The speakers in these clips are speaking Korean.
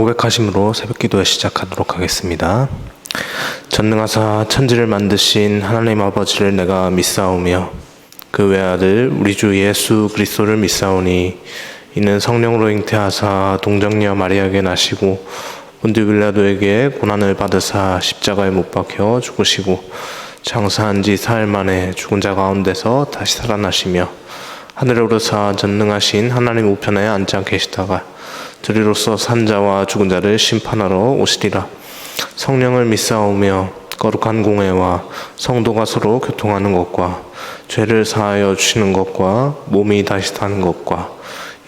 고백하심으로 새벽기도에 시작하도록 하겠습니다. 전능하사 천지를 만드신 하나님 아버지를 내가 믿사오며 그 외아들 우리 주 예수 그리스도를 믿사오니 이는 성령으로 잉태하사 동정녀 마리아에게 나시고 본디오 빌라도에게 고난을 받으사 십자가에 못 박혀 죽으시고 장사한 지 사흘 만에 죽은 자 가운데서 다시 살아나시며 하늘에 오르사 전능하신 하나님 우편에 앉아 계시다가 저리로서 산 자와 죽은 자를 심판하러 오시리라. 성령을 믿사오며 거룩한 공회와 성도가 서로 교통하는 것과 죄를 사하여 주시는 것과 몸이 다시 사는 것과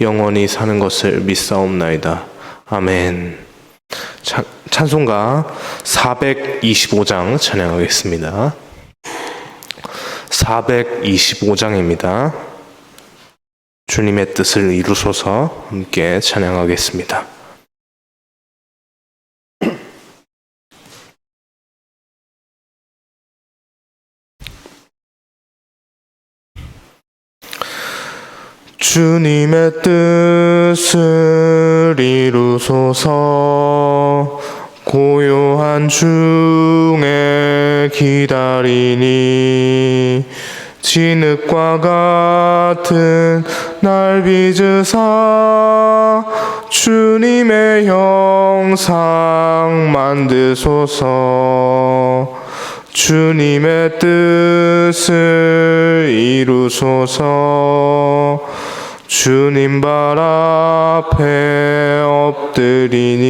영원히 사는 것을 믿사옵나이다. 아멘. 찬송가 425장 찬양하겠습니다. 425장입니다. 주님의 뜻을 이루소서. 함께 찬양하겠습니다. 주님의 뜻을 이루소서. 고요한 중에 기다리니 진흙과 같은 날 빚으사 주님의 형상 만드소서. 주님의 뜻을 이루소서. 주님 발 앞에 엎드리니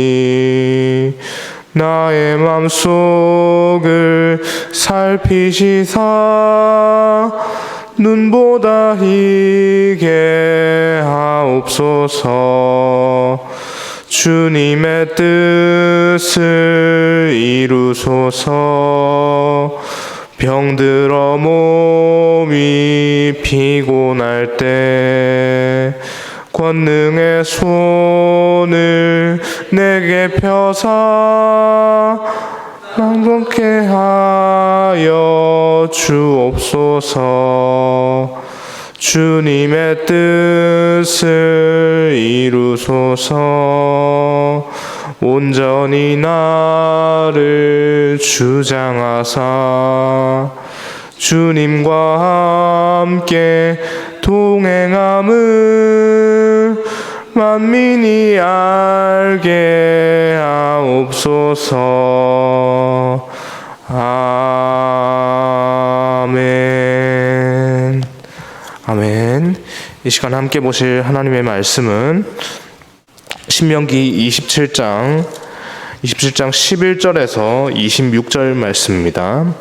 나의 맘속을 살피시사 눈보다 희게 하옵소서. 주님의 뜻을 이루소서. 병들어 몸이 피곤할 때 권능의 손을 내게 펴사 낭독케 하여 주옵소서. 주님의 뜻을 이루소서. 온전히 나를 주장하사 주님과 함께 동행함을 만민이 알게 하옵소서. 아멘. 아멘. 이 시간 함께 보실 하나님의 말씀은 신명기 27장 11절에서 26절 말씀입니다.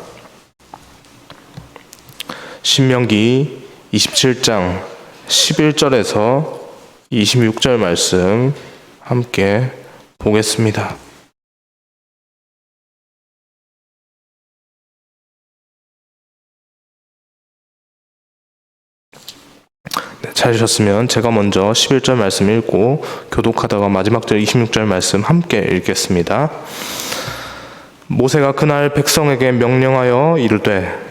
신명기 27장 11절에서 26절 말씀 함께 보겠습니다. 찾으셨으면 제가 먼저 11절 말씀 읽고 교독하다가 마지막 절 26절 말씀 함께 읽겠습니다. 모세가 그날 백성에게 명령하여 이르되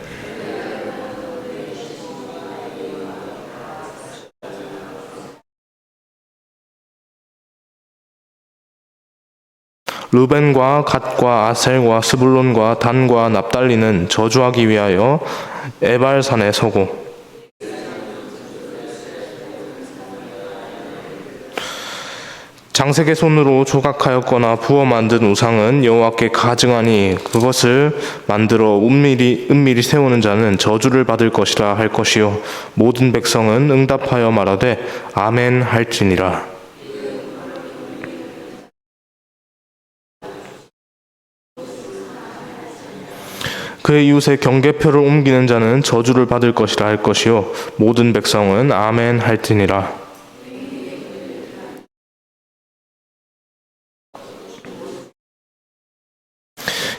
르벤과 갓과 아셀과 스불론과 단과 납달리는 저주하기 위하여 에발산에 서고 장색의 손으로 조각하였거나 부어 만든 우상은 여호와께 가증하니 그것을 만들어 은밀히 세우는 자는 저주를 받을 것이라 할 것이요 모든 백성은 응답하여 말하되 아멘 할지니라. 그의 이웃의 경계표를 옮기는 자는 저주를 받을 것이라 할 것이요 모든 백성은 아멘 할지니라.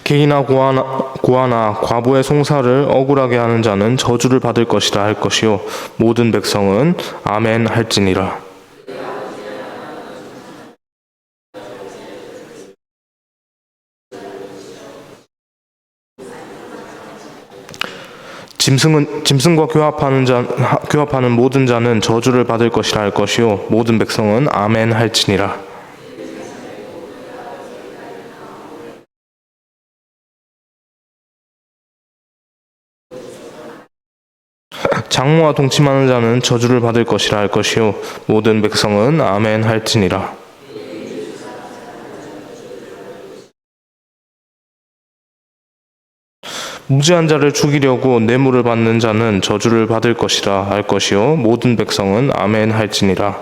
개이나 고아나 과부의 송사를 억울하게 하는 자는 저주를 받을 것이라 할 것이요 모든 백성은 아멘 할지니라. 짐승과 교합하는 모든 자는 저주를 받을 것이라 할 것이요 모든 백성은 아멘 할지니라. 장모와 동침하는 자는 저주를 받을 것이라 할 것이요 모든 백성은 아멘 할지니라. 무지한 자를 죽이려고 뇌물을 받는 자는 저주를 받을 것이라 할 것이요 모든 백성은 아멘 할지니라.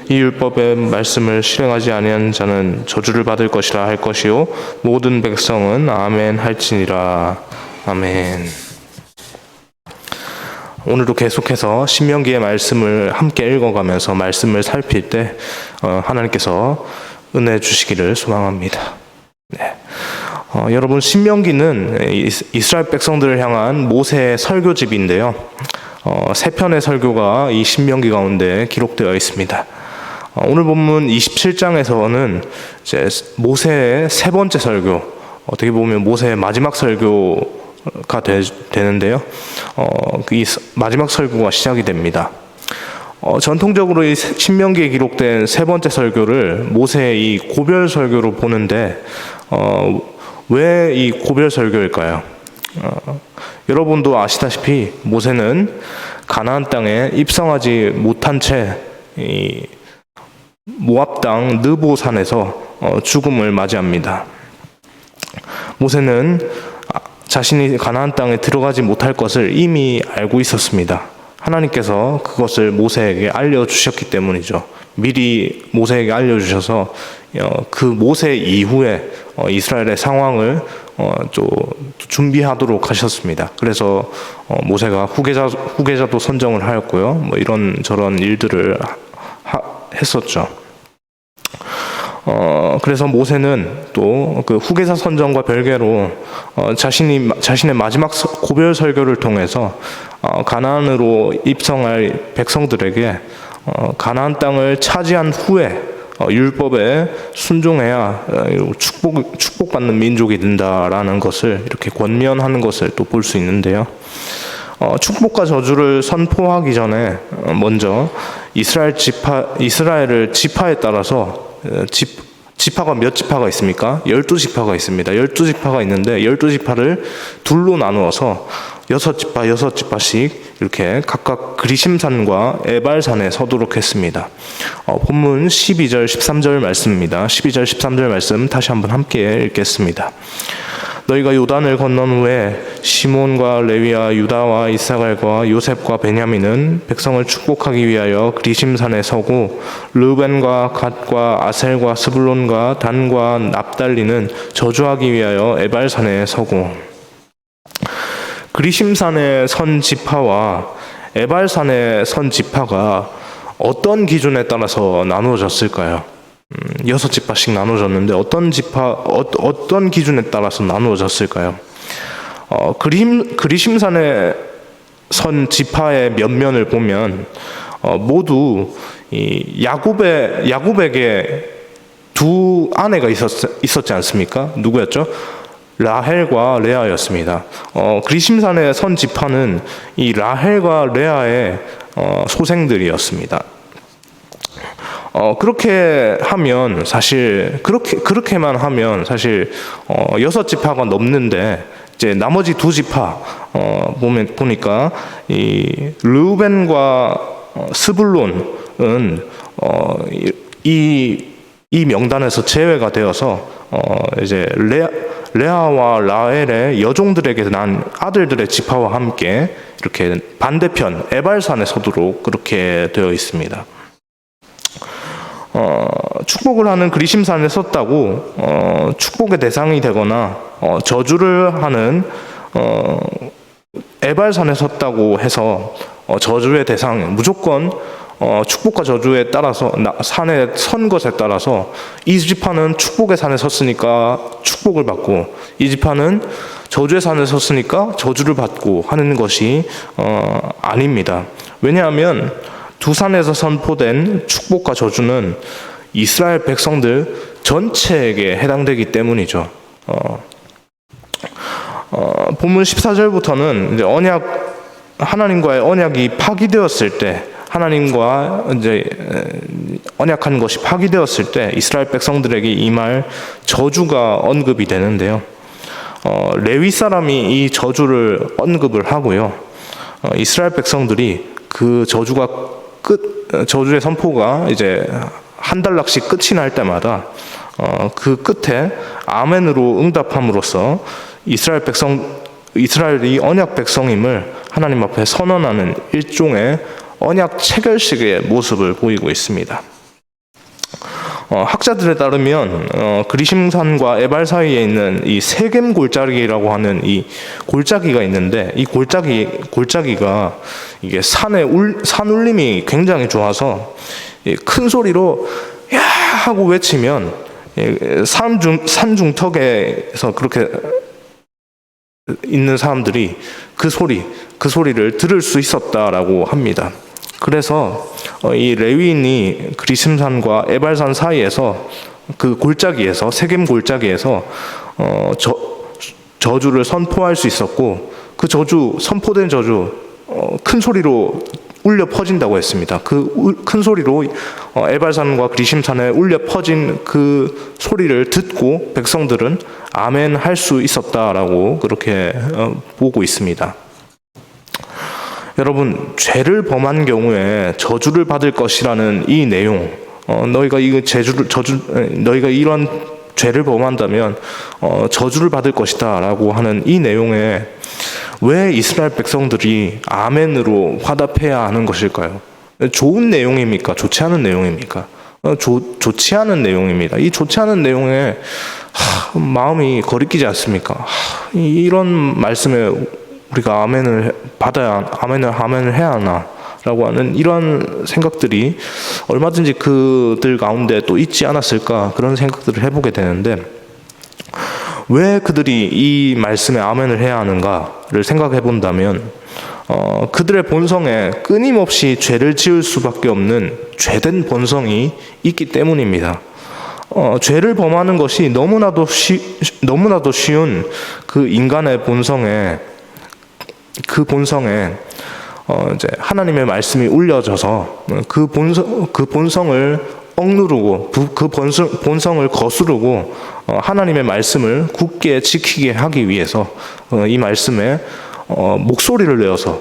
이 율법의 말씀을 실행하지 아니한 자는 저주를 받을 것이라 할 것이요 모든 백성은 아멘 할지니라. 아멘. 오늘도 계속해서 신명기의 말씀을 함께 읽어가면서 말씀을 살필 때 하나님께서 은혜 주시기를 소망합니다. 네. 여러분, 신명기는 이스라엘 백성들을 향한 모세의 설교집인데요. 세 편의 설교가 이 신명기 가운데 기록되어 있습니다. 오늘 본문 27장에서는 이제 모세의 세 번째 설교, 어떻게 보면 모세의 마지막 설교가 되는데요. 이 마지막 설교가 시작이 됩니다. 전통적으로 이 신명기에 기록된 세 번째 설교를 모세의 이 고별 설교로 보는데 왜 이 고별 설교일까요? 여러분도 아시다시피 모세는 가나안 땅에 입성하지 못한 채 이 모압 땅 느보 산에서 죽음을 맞이합니다. 모세는 자신이 가나안 땅에 들어가지 못할 것을 이미 알고 있었습니다. 하나님께서 그것을 모세에게 알려주셨기 때문이죠. 미리 모세에게 알려주셔서 그 모세 이후에 이스라엘의 상황을 좀 준비하도록 하셨습니다. 그래서 모세가 후계자도 선정을 하였고요. 뭐 이런 저런 일들을 했었죠. 그래서 모세는 또 그 후계자 선정과 별개로 자신의 마지막 고별 설교를 통해서 가나안으로 입성할 백성들에게 가나안 땅을 차지한 후에 율법에 순종해야 축복받는 민족이 된다라는 것을 이렇게 권면하는 것을 또 볼 수 있는데요. 축복과 저주를 선포하기 전에 먼저 이스라엘을 지파에 따라서 지파가 몇 지파가 있습니까? 12지파가 있습니다. 12지파가 있는데 12지파를 둘로 나누어서 6지파씩 이렇게 각각 그리심산과 에발산에 서도록 했습니다. 본문 12절 13절 말씀입니다. 12절 13절 말씀 다시 한번 함께 읽겠습니다. 너희가 요단을 건넌 후에 시몬과 레위와 유다와 이사갈과 요셉과 베냐민은 백성을 축복하기 위하여 그리심산에 서고 르벤과 갓과 아셀과 스불론과 단과 납달리는 저주하기 위하여 에발산에 서고. 그리심산에 선 지파와 에발산에 선 지파가 어떤 기준에 따라서 나누어졌을까요? 6지파씩 나누어졌는데 어떤 기준에 따라서 나누어졌을까요? 그리심산에 선 지파의 면면을 보면 모두 이 야곱에게 두 아내가 있었지 않습니까? 누구였죠? 라헬과 레아였습니다. 그리심산의 선 지파는 이 라헬과 레아의 소생들이었습니다. 그렇게만 하면 사실 6지파가 넘는데 이제 나머지 2지파 보니까 이 르우벤과 스불론은 이 명단에서 제외가 되어서 이제 레아와 라헬의 여종들에게 난 아들들의 지파와 함께 이렇게 반대편 에발산에 서도록 그렇게 되어 있습니다. 축복을 하는 그리심산에 섰다고 축복의 대상이 되거나 저주를 하는 에발산에 섰다고 해서 저주의 대상, 무조건 축복과 저주에 따라서 산에 선 것에 따라서 이 지파는 축복의 산에 섰으니까 축복을 받고 이 지파는 저주의 산에 섰으니까 저주를 받고 하는 것이 아닙니다. 왜냐하면 두 산에서 선포된 축복과 저주는 이스라엘 백성들 전체에게 해당되기 때문이죠. 본문 14절부터는 이제 하나님과의 언약이 파기되었을 때, 하나님과 이제 언약한 것이 파기되었을 때 이스라엘 백성들에게 임할 저주가 언급이 되는데요. 레위 사람이 이 저주를 언급을 하고요. 이스라엘 백성들이 그 저주의 선포가 이제 한 달락씩 끝이 날 때마다 그 끝에 아멘으로 응답함으로써 이스라엘이 언약 백성임을 하나님 앞에 선언하는 일종의 언약 체결식의 모습을 보이고 있습니다. 학자들에 따르면 그리심산과 에발 사이에 있는 이 세겜 골짜기라고 하는 이 골짜기가 있는데, 이 골짜기가 이게 산 울림이 굉장히 좋아서 큰 소리로 야 하고 외치면 산 중턱에서 그렇게 있는 사람들이 그 소리를 들을 수 있었다라고 합니다. 그래서 이 레위인이 그리심산과 에발산 사이에서 그 골짜기에서, 세겜 골짜기에서 저주를 선포할 수 있었고, 그 선포된 저주 큰 소리로 울려 퍼진다고 했습니다. 그 큰 소리로 에발산과 그리심산에 울려 퍼진 그 소리를 듣고 백성들은 아멘 할 수 있었다라고 그렇게 보고 있습니다. 여러분, 죄를 범한 경우에 저주를 받을 것이라는 이 내용, 너희가 이런 죄를 범한다면 저주를 받을 것이다라고 하는 이 내용에 왜 이스라엘 백성들이 아멘으로 화답해야 하는 것일까요? 좋은 내용입니까? 좋지 않은 내용입니까? 좋지 않은 내용입니다. 이 좋지 않은 내용에 마음이 거리끼지 않습니까? 이런 말씀에 우리가 아멘을 해야 하나 라고 하는 이런 생각들이 얼마든지 그들 가운데 또 있지 않았을까, 그런 생각들을 해보게 되는데, 왜 그들이 이 말씀에 아멘을 해야 하는가를 생각해 본다면 그들의 본성에 끊임없이 죄를 지을 수밖에 없는 죄된 본성이 있기 때문입니다. 죄를 범하는 것이 너무나도 쉬운 그 인간의 본성에 이제 하나님의 말씀이 울려져서 그 본성을 억누르고 그 본성을 거스르고 하나님의 말씀을 굳게 지키게 하기 위해서 이 말씀에 목소리를 내어서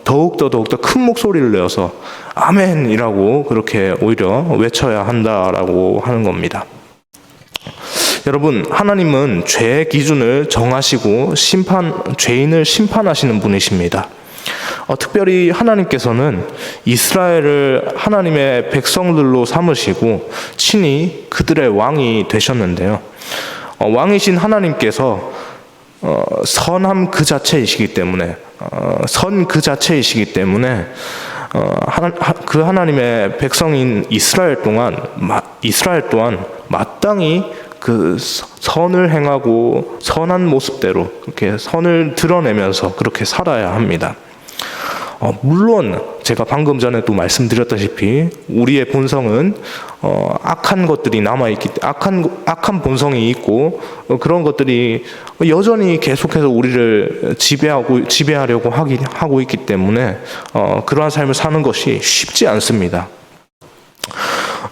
더욱더 큰 목소리를 내어서 아멘이라고 그렇게 오히려 외쳐야 한다라고 하는 겁니다. 여러분, 하나님은 죄의 기준을 정하시고 죄인을 심판하시는 분이십니다. 특별히 하나님께서는 이스라엘을 하나님의 백성들로 삼으시고 친히 그들의 왕이 되셨는데요. 왕이신 하나님께서 선함 그 자체이시기 때문에 그 하나님의 백성인 이스라엘 또한 마땅히 그 선을 행하고 선한 모습대로 그렇게 선을 드러내면서 그렇게 살아야 합니다. 물론 제가 방금 전에도 말씀드렸다시피 우리의 본성은 악한 것들이 남아있기 때문에 악한 본성이 있고 그런 것들이 여전히 계속해서 우리를 지배하려고 하고 있기 때문에 그러한 삶을 사는 것이 쉽지 않습니다.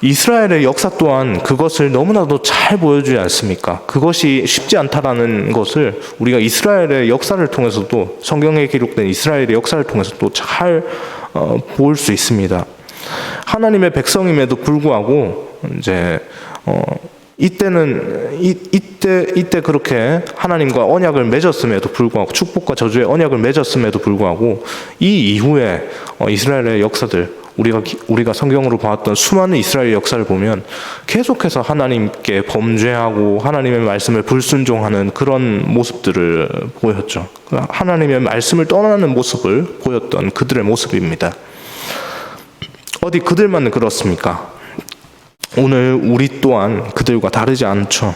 이스라엘의 역사 또한 그것을 너무나도 잘 보여주지 않습니까? 그것이 쉽지 않다라는 것을 우리가 이스라엘의 역사를 통해서도, 성경에 기록된 이스라엘의 역사를 통해서도 잘 볼 수 있습니다. 하나님의 백성임에도 불구하고 이제 이때 그렇게 하나님과 언약을 맺었음에도 불구하고, 축복과 저주의 언약을 맺었음에도 불구하고 이 이후에 이스라엘의 역사들, 우리가 성경으로 봐왔던 수많은 이스라엘 역사를 보면 계속해서 하나님께 범죄하고 하나님의 말씀을 불순종하는 그런 모습들을 보였죠. 하나님의 말씀을 떠나는 모습을 보였던 그들의 모습입니다. 어디 그들만 그렇습니까? 오늘 우리 또한 그들과 다르지 않죠.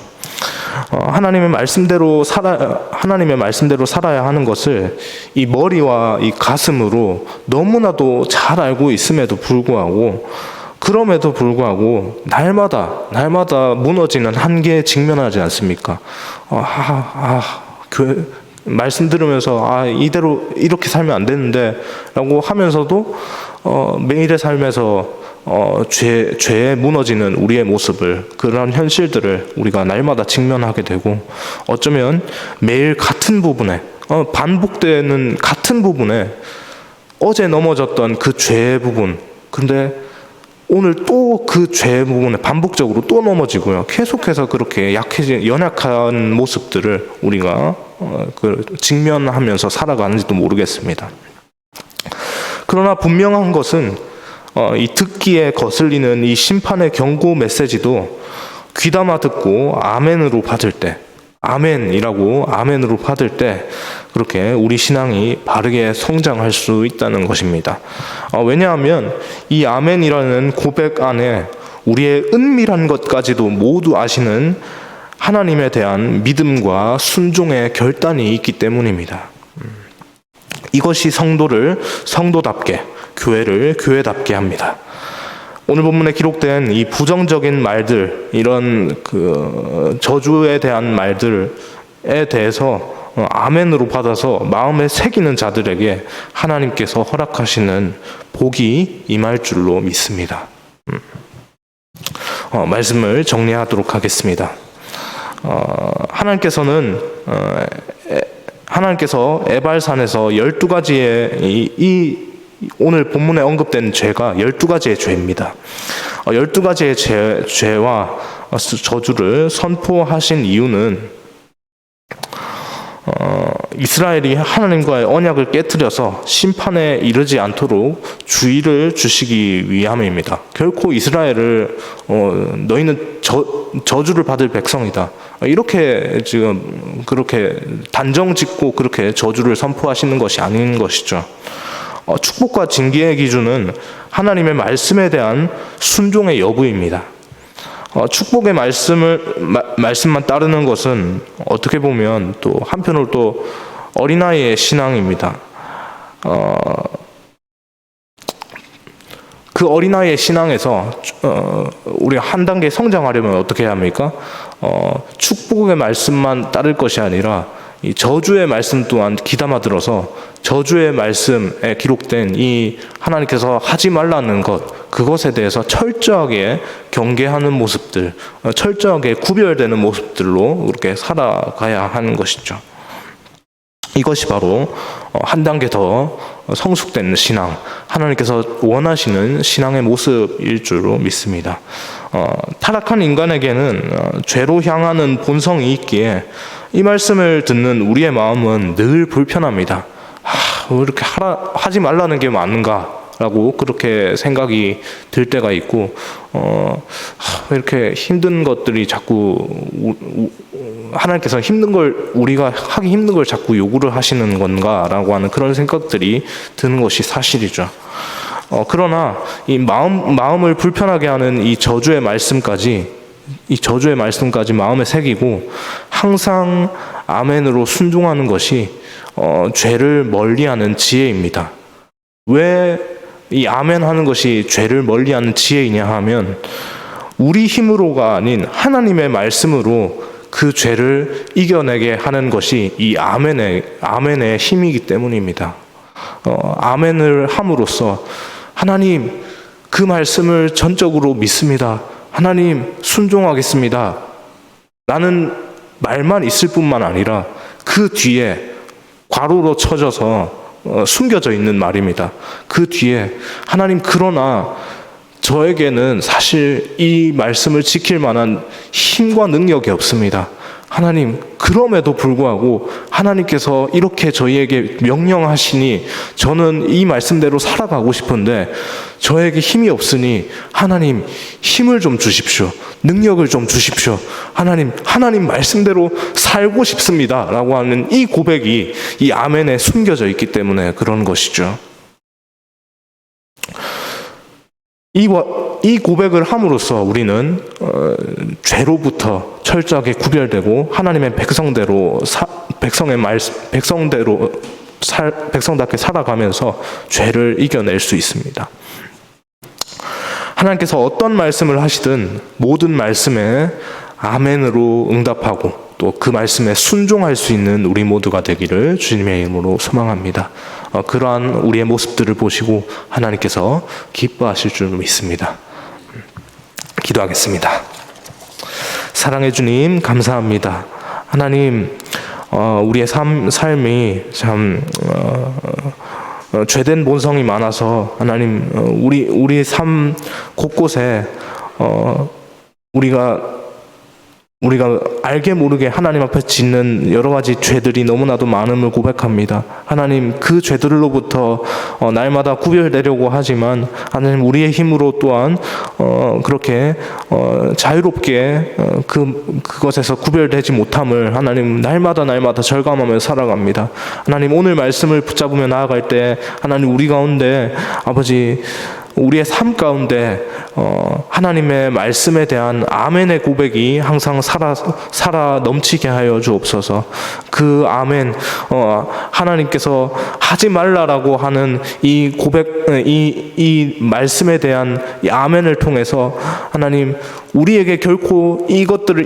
하나님의 말씀대로 살아야 하는 것을 이 머리와 이 가슴으로 너무나도 잘 알고 있음에도 불구하고, 그럼에도 불구하고 날마다 무너지는 한계에 직면하지 않습니까? 교회 말씀 들으면서 이대로 이렇게 살면 안 되는데 라고 하면서도 매일의 삶에서 죄에 무너지는 우리의 모습을, 그런 현실들을 우리가 날마다 직면하게 되고, 어쩌면 매일 같은 부분에 반복되는 같은 부분에 어제 넘어졌던 그 죄의 부분, 근데 오늘 또 그 죄의 부분에 반복적으로 또 넘어지고요. 계속해서 그렇게 연약한 모습들을 우리가 직면하면서 살아가는지도 모르겠습니다. 그러나 분명한 것은 이 듣기에 거슬리는 이 심판의 경고 메시지도 귀담아 듣고 아멘으로 받을 때, 아멘으로 받을 때 그렇게 우리 신앙이 바르게 성장할 수 있다는 것입니다. 왜냐하면 이 아멘이라는 고백 안에 우리의 은밀한 것까지도 모두 아시는 하나님에 대한 믿음과 순종의 결단이 있기 때문입니다. 이것이 성도를 성도답게, 교회를 교회답게 합니다. 오늘 본문에 기록된 이 부정적인 말들, 이런 저주에 대한 말들에 대해서 아멘으로 받아서 마음에 새기는 자들에게 하나님께서 허락하시는 복이 임할 줄로 믿습니다. 말씀을 정리하도록 하겠습니다. 하나님께서 에발산에서 12가지의 오늘 본문에 언급된 죄가 12가지의 죄입니다. 12가지의 죄와 저주를 선포하신 이유는 이스라엘이 하나님과의 언약을 깨뜨려서 심판에 이르지 않도록 주의를 주시기 위함입니다. 결코 이스라엘을 너희는 저주를 받을 백성이다, 이렇게 지금 그렇게 단정 짓고 그렇게 저주를 선포하시는 것이 아닌 것이죠. 축복과 징계의 기준은 하나님의 말씀에 대한 순종의 여부입니다. 축복의 말씀만 따르는 것은 어떻게 보면 또 한편으로 또 어린아이의 신앙입니다. 그 어린아이의 신앙에서 우리가 한 단계 성장하려면 어떻게 해야 합니까? 축복의 말씀만 따를 것이 아니라 이 저주의 말씀 또한 귀담아 들어서 저주의 말씀에 기록된 이 하나님께서 하지 말라는 것, 그것에 대해서 철저하게 경계하는 모습들, 철저하게 구별되는 모습들로 그렇게 살아가야 하는 것이죠. 이것이 바로 한 단계 더 성숙된 신앙, 하나님께서 원하시는 신앙의 모습일 줄로 믿습니다. 타락한 인간에게는 죄로 향하는 본성이 있기에 이 말씀을 듣는 우리의 마음은 늘 불편합니다. 왜 이렇게 하지 말라는 게 맞는가라고 그렇게 생각이 들 때가 있고, 왜 이렇게 힘든 것들이 자꾸 하나님께서 우리가 하기 힘든 걸 자꾸 요구를 하시는 건가라고 하는 그런 생각들이 드는 것이 사실이죠. 그러나 이 마음을 불편하게 하는 이 저주의 말씀까지 마음에 새기고 항상 아멘으로 순종하는 것이 죄를 멀리하는 지혜입니다. 왜 이 아멘 하는 것이 죄를 멀리하는 지혜이냐 하면 우리 힘으로가 아닌 하나님의 말씀으로 그 죄를 이겨내게 하는 것이 이 아멘의 힘이기 때문입니다. 아멘을 함으로써 하나님, 그 말씀을 전적으로 믿습니다. 하나님, 순종하겠습니다. 라는 말만 있을 뿐만 아니라 그 뒤에 괄호로 쳐져서 숨겨져 있는 말입니다. 그 뒤에 하나님, 그러나 저에게는 사실 이 말씀을 지킬 만한 힘과 능력이 없습니다. 하나님, 그럼에도 불구하고 하나님께서 이렇게 저희에게 명령하시니 저는 이 말씀대로 살아가고 싶은데 저에게 힘이 없으니 하나님, 힘을 좀 주십시오. 능력을 좀 주십시오. 하나님 말씀대로 살고 싶습니다. 라고 하는 이 고백이 이 아멘에 숨겨져 있기 때문에 그런 것이죠. 이 고백을 함으로써 우리는 죄로부터 철저하게 구별되고 하나님의 백성답게 살아가면서 죄를 이겨낼 수 있습니다. 하나님께서 어떤 말씀을 하시든 모든 말씀에 아멘으로 응답하고 또 그 말씀에 순종할 수 있는 우리 모두가 되기를 주님의 이름으로 소망합니다. 그러한 우리의 모습들을 보시고 하나님께서 기뻐하실 줄 믿습니다. 기도하겠습니다. 사랑의 주님, 감사합니다. 하나님, 우리의 삶이 참 죄된 본성이 많아서 하나님 우리의 삶 곳곳에 우리가 알게 모르게 하나님 앞에 짓는 여러 가지 죄들이 너무나도 많음을 고백합니다. 하나님, 그 죄들로부터 날마다 구별되려고 하지만 하나님, 우리의 힘으로 또한 그렇게 자유롭게 그것에서 구별되지 못함을 하나님 날마다 절감하며 살아갑니다. 하나님, 오늘 말씀을 붙잡으며 나아갈 때 하나님, 우리 가운데 아버지 우리의 삶 가운데 하나님의 말씀에 대한 아멘의 고백이 항상 살아 넘치게 하여 주옵소서. 그 아멘, 하나님께서 하지 말라라고 하는 이 고백, 이 말씀에 대한 이 아멘을 통해서 하나님, 우리에게 결코 이것들을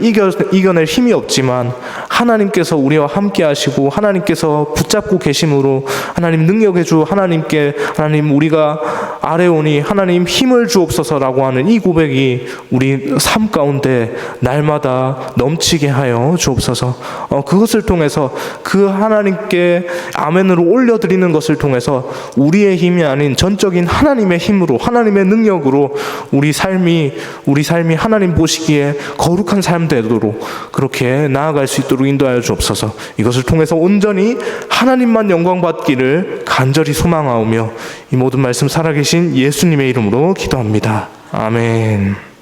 이겨낼 힘이 없지만 하나님께서 우리와 함께 하시고 하나님께서 붙잡고 계심으로 하나님, 능력의 주 하나님께 하나님, 우리가 아뢰오니 하나님 힘을 주옵소서라고 하는 이 고백이 우리 삶 가운데 날마다 넘치게 하여 주옵소서. 그것을 통해서 그 하나님께 아멘으로 올려드리는 것을 통해서 우리의 힘이 아닌 전적인 하나님의 힘으로, 하나님의 능력으로 우리 삶이 하나님 보시기에 거룩한 삶 되도록 그렇게 나아갈 수 있도록 인도하여 주옵소서. 이것을 통해서 온전히 하나님만 영광 받기를 간절히 소망하오며 이 모든 말씀 살아계신 예수님의 이름으로 기도합니다. 아멘.